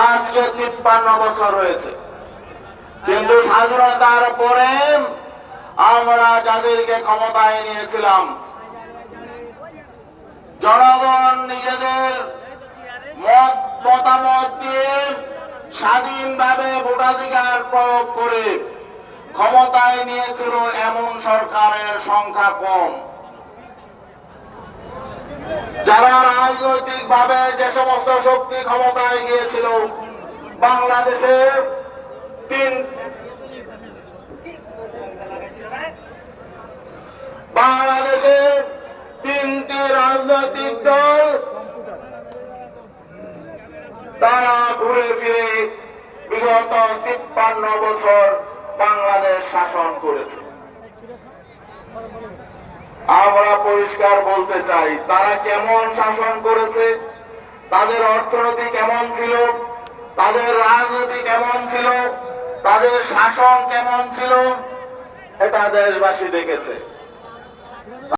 আজকে 53 বছর হয়েছে, কিন্তু স্বাধীনতার পরে আমরা যাদেরকে ক্ষমতায় নিয়েছিলাম, জনগণ নিজেদের মতামত দিয়ে স্বাধীনভাবে ভোটাধিকার প্রয়োগ করে ক্ষমতায় নিয়েছিল এমন সরকারের সংখ্যা কম। যারা রাজনৈতিক ভাবে যে সমস্ত শক্তি ক্ষমতায় গিয়েছিল, বাংলাদেশের তিনটি রাজনৈতিক দল তারা ঘুরে ফিরে বিগত 53 বছর বাংলাদেশ শাসন করেছে। আমরা পরিষ্কার বলতে চাই, তারা কেমন শাসন করেছে, তাদের অর্থনীতি কেমন ছিল, তাদের রাজনীতি কেমন ছিল, তাদের শাসন কেমন ছিল, এটা দেশবাসী দেখেছে।